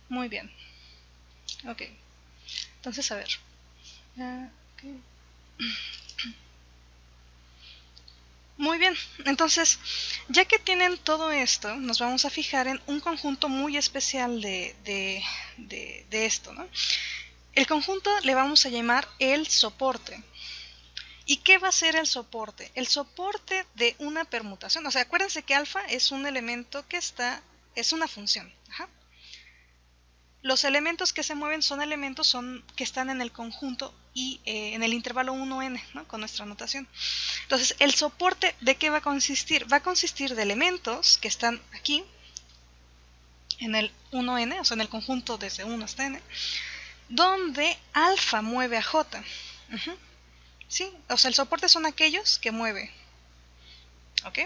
Muy bien. Ok. Entonces, a ver. Okay. Muy bien. Entonces, ya que tienen todo esto, nos vamos a fijar en un conjunto muy especial de esto, ¿no? El conjunto le vamos a llamar el soporte. ¿Y qué va a ser el soporte? El soporte de una permutación. O sea, acuérdense que alfa es un elemento que es una función. Ajá. Los elementos que se mueven son elementos que están en el conjunto y en el intervalo 1n, ¿no? Con nuestra notación. Entonces, ¿el soporte de qué va a consistir? Va a consistir de elementos que están aquí, en el 1n, o sea, en el conjunto desde 1 hasta n, donde alfa mueve a j. ¿Sí? O sea, el soporte son aquellos que mueve. ¿Ok?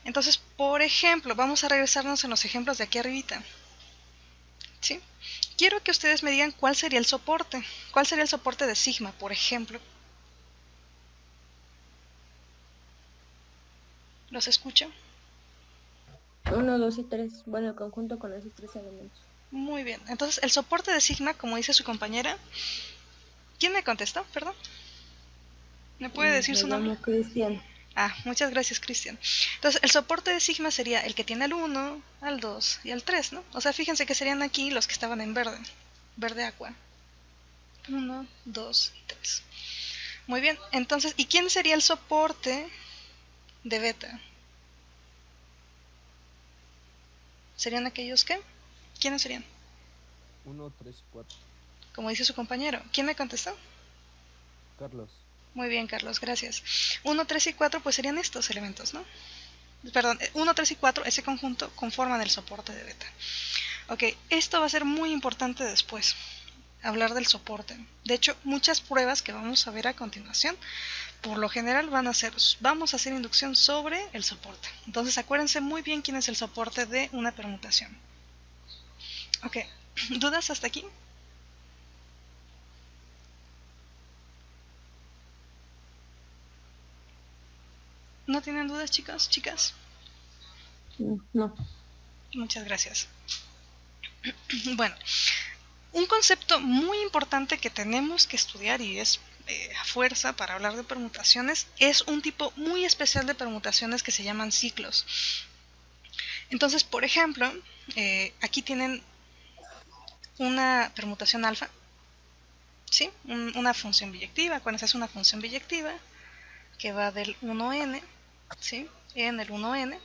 Entonces, por ejemplo, vamos a regresarnos en los ejemplos de aquí arribita. ¿Sí? Quiero que ustedes me digan cuál sería el soporte. ¿Cuál sería el soporte de sigma, por ejemplo? ¿Los escucho? 1, 2 y 3. Bueno, el conjunto con esos tres elementos. Muy bien. Entonces, el soporte de sigma, como dice su compañera. ¿Quién me contestó? Perdón. ¿Me puede decir Me su nombre? llamo Cristian. Ah, muchas gracias, Cristian. Entonces, el soporte de sigma sería el que tiene al 1, al 2 y al 3, ¿no? O sea, fíjense que serían aquí los que estaban en verde. Verde aqua. 1, 2 y 3. Muy bien. Entonces, ¿y quién sería el soporte de beta? ¿Serían aquellos que? ¿Quiénes serían? 1, 3 y 4. Como dice su compañero. ¿Quién me contestó? Carlos. Muy bien, Carlos, gracias. 1, 3 y 4 pues serían estos elementos, ¿no? Perdón, 1, 3 y 4, ese conjunto conforman el soporte de beta. Ok, esto va a ser muy importante después, hablar del soporte. De hecho, muchas pruebas que vamos a ver a continuación, por lo general vamos a hacer inducción sobre el soporte. Entonces acuérdense muy bien quién es el soporte de una permutación. Ok, ¿dudas hasta aquí? ¿No tienen dudas, chicos, chicas? No. Muchas gracias. Bueno, un concepto muy importante que tenemos que estudiar y es a fuerza para hablar de permutaciones es un tipo muy especial de permutaciones que se llaman ciclos. Entonces, por ejemplo, aquí tienen una permutación alfa, ¿sí? Una función biyectiva, acuérdense, es una función biyectiva que va del 1n, ¿sí? En el 1n.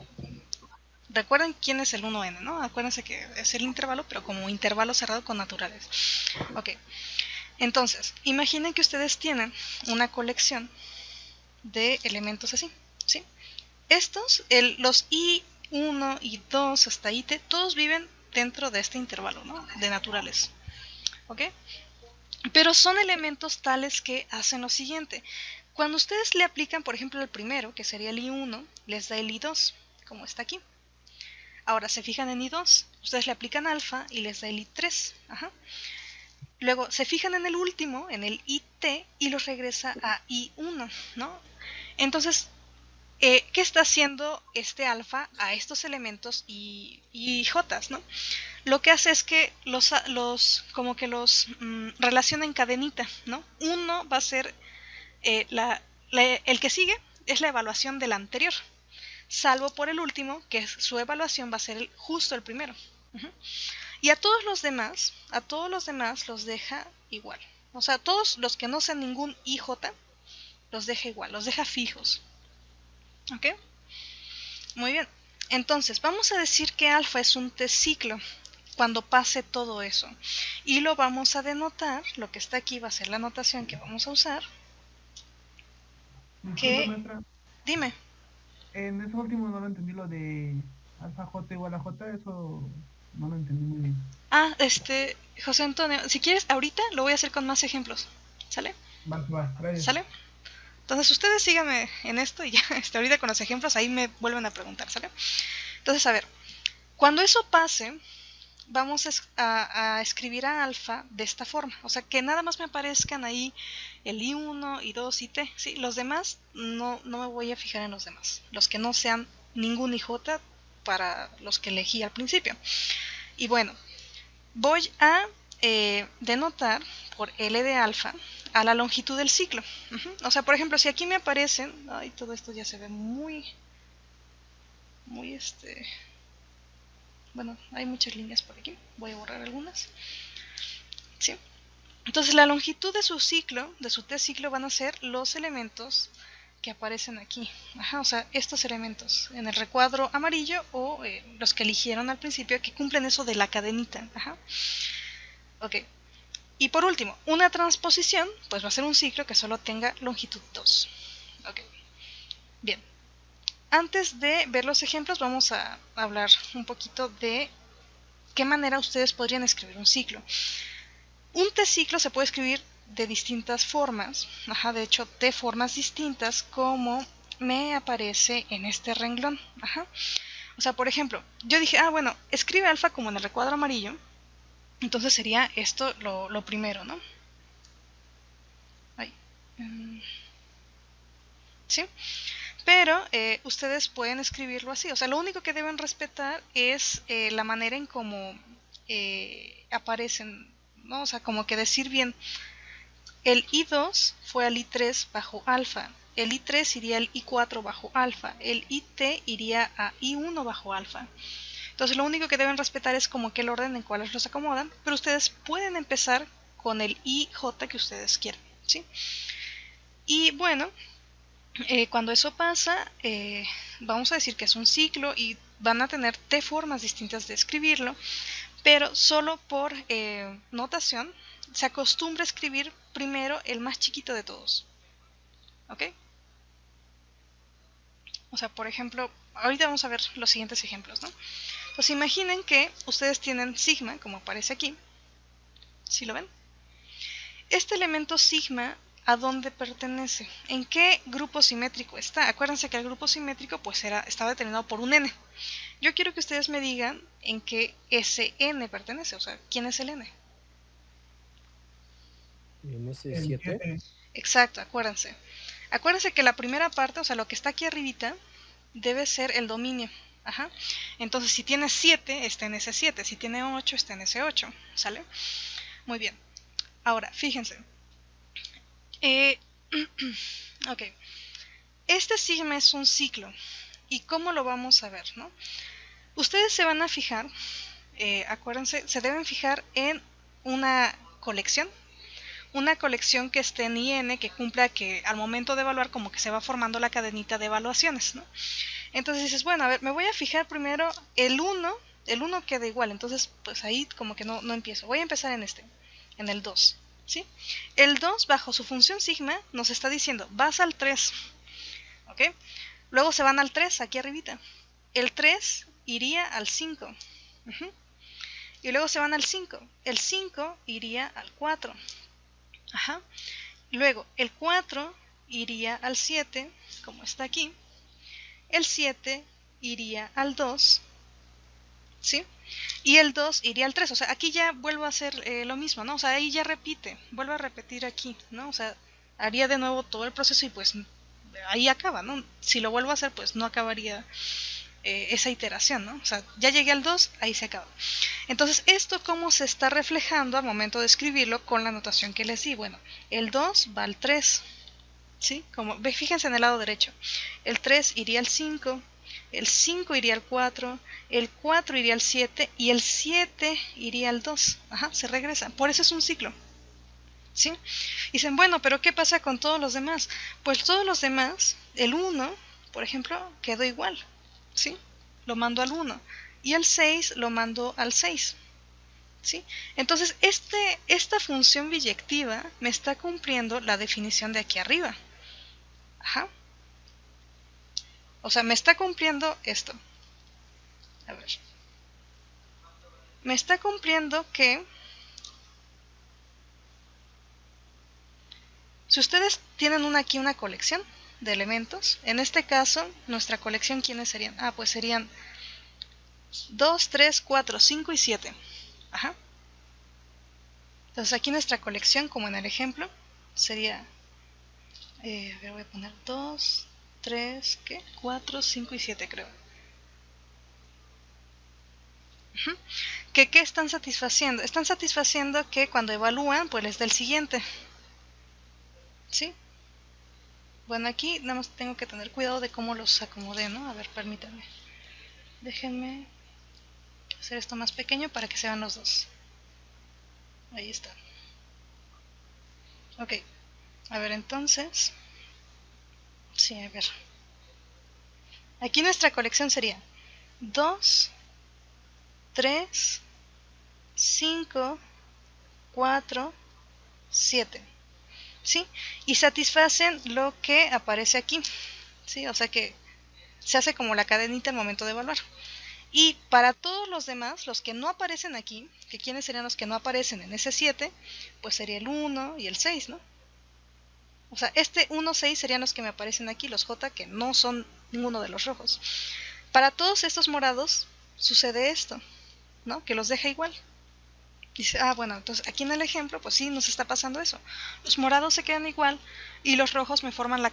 Recuerden quién es el 1n, ¿no? Acuérdense que es el intervalo, pero como intervalo cerrado con naturales. Ok. Entonces, imaginen que ustedes tienen una colección de elementos así, ¿sí? Estos, los I1 y 2 hasta IT, todos viven dentro de este intervalo, ¿no? De naturales, ¿ok? Pero son elementos tales que hacen lo siguiente. Cuando ustedes le aplican, por ejemplo, el primero, que sería el I1, les da el I2, como está aquí. Ahora, se fijan en I2, ustedes le aplican alfa y les da el I3. Ajá. Luego se fijan en el último, en el IT, y los regresa a I1, ¿no? Entonces, ¿qué está haciendo este alfa a estos elementos y J, ¿no? Lo que hace es que como que los relaciona en cadenita, ¿no? Uno va a ser el que sigue es la evaluación del anterior, salvo por el último, que su evaluación va a ser justo el primero. Y a todos los demás los deja igual. O sea, todos los que no sean ningún IJ los deja igual, los deja fijos. ¿Ok? Muy bien. Entonces, vamos a decir que alfa es un T-ciclo cuando pase todo eso. Y lo vamos a denotar, lo que está aquí va a ser la notación que vamos a usar. Disculpe, Que, maestra. dime. En eso último no lo entendí, lo de alfa j igual a j, eso no lo entendí muy bien. Ah, José Antonio, si quieres, ahorita lo voy a hacer con más ejemplos. ¿Sale? Va, gracias. ¿Sale? Entonces ustedes síganme en esto y ya ahorita con los ejemplos ahí me vuelven a preguntar, ¿sale? Entonces, a ver, cuando eso pase, vamos a escribir a alfa de esta forma. O sea, que nada más me aparezcan ahí el I1, I2 y T. ¿Sí? Los demás, no me voy a fijar en los demás. Los que no sean ningún IJ para los que elegí al principio. Y bueno, voy a denotar por L de alfa a la longitud del ciclo. O sea, por ejemplo, si aquí me aparecen, ay, todo esto ya se ve muy bueno, hay muchas líneas por aquí, voy a borrar algunas. ¿Sí? Entonces la longitud de su ciclo, de su T-ciclo, van a ser los elementos que aparecen aquí. O sea, estos elementos en el recuadro amarillo o los que eligieron al principio que cumplen eso de la cadenita. Ok. Y por último, una transposición, pues va a ser un ciclo que solo tenga longitud 2. Ok. Bien. Antes de ver los ejemplos, vamos a hablar un poquito de qué manera ustedes podrían escribir un ciclo. Un T-ciclo se puede escribir de distintas formas, de hecho de formas distintas como me aparece en este renglón. O sea, por ejemplo, yo dije, bueno, escribe alfa como en el recuadro amarillo, entonces sería esto lo primero, ¿no? ¿Sí? Pero ustedes pueden escribirlo así, o sea, lo único que deben respetar es la manera en cómo aparecen, ¿no? O sea, como que decir bien, el I2 fue al I3 bajo alfa, el I3 iría al I4 bajo alfa, el IT iría a I1 bajo alfa. Entonces lo único que deben respetar es como que el orden en cual los acomodan, pero ustedes pueden empezar con el IJ que ustedes quieran, ¿sí? Y bueno, cuando eso pasa, vamos a decir que es un ciclo y van a tener T formas distintas de escribirlo, pero solo por notación se acostumbra a escribir primero el más chiquito de todos. ¿Ok? O sea, por ejemplo, ahorita vamos a ver los siguientes ejemplos, ¿no? Pues imaginen que ustedes tienen sigma, como aparece aquí. ¿Sí lo ven? Este elemento sigma, ¿a dónde pertenece? ¿En qué grupo simétrico está? Acuérdense que el grupo simétrico pues estaba determinado por un n. Yo quiero que ustedes me digan en qué ese n pertenece, o sea, ¿quién es el n? En ese 7. Exacto, acuérdense. Acuérdense que la primera parte, o sea, lo que está aquí arribita, debe ser el dominio. Entonces, si tiene 7, está en ese 7. Si tiene 8, está en ese 8. ¿Sale? Muy bien. Ahora, fíjense. Ok. Este sigma es un ciclo. ¿Y cómo lo vamos a ver, no? Ustedes se van a fijar, acuérdense, se deben fijar en una colección. Una colección que esté en IN, que cumpla que al momento de evaluar como que se va formando la cadenita de evaluaciones, ¿no? Entonces dices, bueno, a ver, me voy a fijar primero el 1 queda igual, entonces pues ahí como que no empiezo. Voy a empezar en el 2, ¿sí? El 2 bajo su función sigma nos está diciendo, vas al 3, ¿ok? Luego se van al 3 aquí arribita. El 3 iría al 5. Y luego se van al 5. El 5 iría al 4. Luego el 4 iría al 7, como está aquí. El 7 iría al 2, ¿sí? Y el 2 iría al 3, o sea, aquí ya vuelvo a hacer lo mismo, ¿no? O sea, ahí ya repite, vuelvo a repetir aquí, ¿no? O sea, haría de nuevo todo el proceso y pues ahí acaba, ¿no? Si lo vuelvo a hacer, pues no acabaría esa iteración, ¿no? O sea, ya llegué al 2, ahí se acaba. Entonces, ¿esto cómo se está reflejando al momento de escribirlo con la notación que les di? Bueno, el 2 va al 3, ¿sí? Fíjense en el lado derecho. El 3 iría al 5, el 5 iría al 4, el 4 iría al 7 y el 7 iría al 2. Se regresa. Por eso es un ciclo. ¿Sí? Dicen, bueno, pero ¿qué pasa con todos los demás? Pues todos los demás, el 1, por ejemplo, quedó igual. ¿Sí? Lo mando al 1. Y el 6 lo mando al 6. ¿Sí? Entonces, esta función biyectiva me está cumpliendo la definición de aquí arriba. O sea, me está cumpliendo esto. A ver. Me está cumpliendo que si ustedes tienen aquí una colección de elementos, en este caso, nuestra colección, ¿quiénes serían? Pues serían 2, 3, 4, 5 y 7. Entonces aquí nuestra colección, como en el ejemplo, sería, a ver, voy a poner 2, 3, ¿qué? 4, 5 y 7 creo. ¿Qué están satisfaciendo? Están satisfaciendo que cuando evalúan, pues les dé el siguiente. ¿Sí? Bueno, aquí nada más tengo que tener cuidado de cómo los acomodé, ¿no? A ver, permítanme. Déjenme hacer esto más pequeño para que se vean los dos. Ahí está. Ok. A ver, entonces. Sí, a ver. Aquí nuestra colección sería 2, 3, 5, 4, 7. ¿Sí? Y satisfacen lo que aparece aquí. ¿Sí? O sea que se hace como la cadenita al momento de evaluar. Y para todos los demás, los que no aparecen aquí, que quiénes serían los que no aparecen en ese 7, pues sería el 1 y el 6, ¿no? O sea, este 1, 6 serían los que me aparecen aquí, los J, que no son ninguno de los rojos. Para todos estos morados sucede esto, ¿no? Que los deja igual. Dice, bueno, entonces aquí en el ejemplo, pues sí, nos está pasando eso. Los morados se quedan igual y los rojos me forman la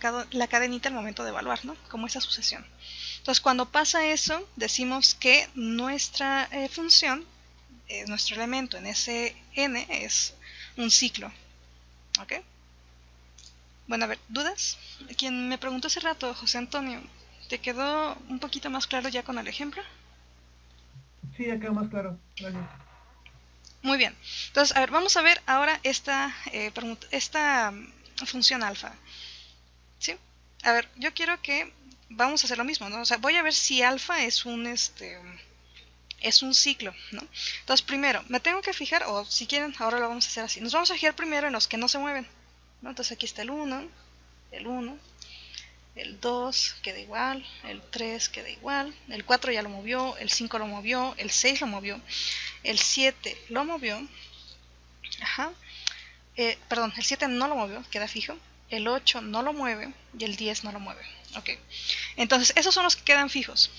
cadenita al momento de evaluar, ¿no? Como esa sucesión. Entonces, cuando pasa eso, decimos que nuestra función, nuestro elemento en ese n es un ciclo. ¿Ok? Bueno, a ver, ¿dudas? Quien me preguntó hace rato, José Antonio, ¿te quedó un poquito más claro ya con el ejemplo? Sí, ya quedó más claro. Gracias. Muy bien. Entonces, a ver, vamos a ver ahora esta función alfa. ¿Sí? A ver, yo quiero que vamos a hacer lo mismo, ¿no? O sea, voy a ver si alfa es un ciclo, ¿no? Entonces, primero, me tengo que fijar, o si quieren, ahora lo vamos a hacer así. Nos vamos a fijar primero en los que no se mueven, ¿no? Entonces, aquí está el 1, el 2 queda igual, el 3 queda igual, el 4 ya lo movió, el 5 lo movió, el 6 lo movió, el 7 lo movió, perdón, el 7 no lo movió, queda fijo, el 8 no lo mueve y el 10 no lo mueve. Ok, entonces esos son los que quedan fijos.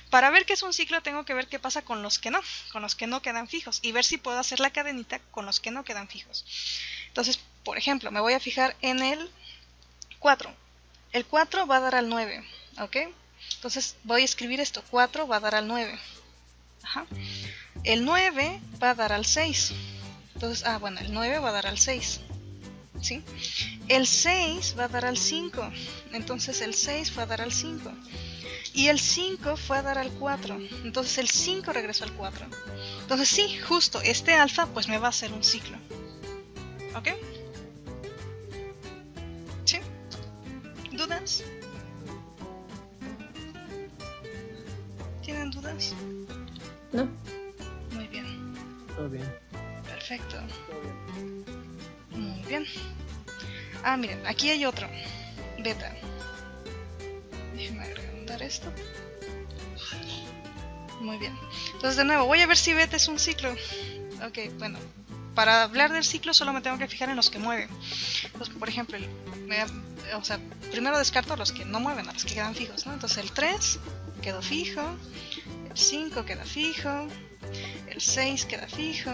Para ver qué es un ciclo tengo que ver qué pasa con los que no quedan fijos y ver si puedo hacer la cadenita con los que no quedan fijos. Entonces, por ejemplo, me voy a fijar en el 4. El 4 va a dar al 9, ¿ok? Entonces voy a escribir esto, 4 va a dar al 9. El 9 va a dar al 6. Entonces, bueno, el 9 va a dar al 6. ¿Sí? El 6 va a dar al 5. Entonces el 6 fue a dar al 5. Y el 5 fue a dar al 4. Entonces el 5 regresó al 4. Entonces sí, justo este alfa pues me va a hacer un ciclo. ¿Ok? ¿Sí? ¿Dudas? ¿Tienen dudas? No. Muy bien. Todo bien. Perfecto. Todo bien. Muy bien. Miren, aquí hay otro. Beta. Déjenme agrandar esto. Muy bien. Entonces de nuevo, voy a ver si beta es un ciclo. Ok, bueno. Para hablar del ciclo solo me tengo que fijar en los que mueven. Entonces, por ejemplo, primero descarto a los que no mueven, a los que quedan fijos, ¿no? Entonces el 3 quedó fijo, el 5 queda fijo, el 6 queda fijo,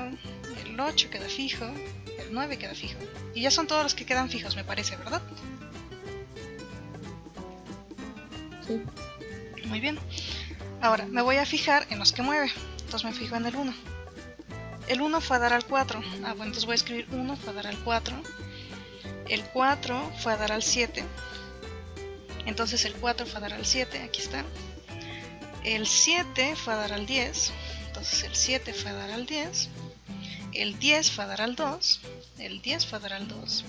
el 8 queda fijo, el 9 queda fijo. Y ya son todos los que quedan fijos, me parece, ¿verdad? Sí. Muy bien. Ahora, me voy a fijar en los que mueve. Entonces me fijo en el 1. El 1 fue a dar al 4. Bueno, entonces voy a escribir 1 fue a dar al 4. El 4 fue a dar al 7. Entonces el 4 fue a dar al 7. Aquí está. El 7 fue a dar al 10. Entonces el 7 fue a dar al 10. El 10 fue a dar al 2. El 10 fue a dar al 2.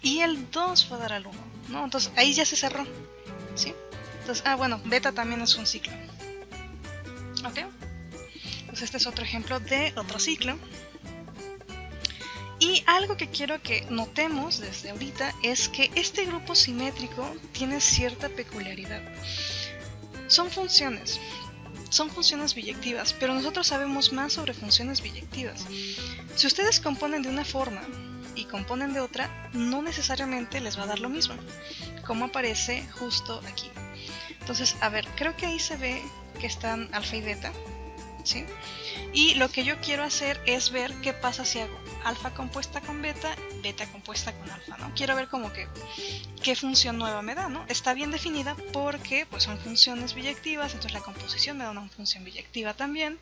Y el 2 fue a dar al 1. ¿No? Entonces ahí ya se cerró. ¿Sí? Entonces, bueno, beta también es un ciclo. ¿Ok? Pues este es otro ejemplo de otro ciclo. Y algo que quiero que notemos desde ahorita es que este grupo simétrico tiene cierta peculiaridad. Son funciones biyectivas, pero nosotros sabemos más sobre funciones biyectivas. Si ustedes componen de una forma y componen de otra, no necesariamente les va a dar lo mismo, como aparece justo aquí. Entonces, a ver, creo que ahí se ve que están alfa y beta, ¿sí? Y lo que yo quiero hacer es ver qué pasa si hago alfa compuesta con beta, beta compuesta con alfa, ¿no? Quiero ver como que qué función nueva me da, ¿no? Está bien definida porque pues son funciones biyectivas, entonces la composición me da una función biyectiva también.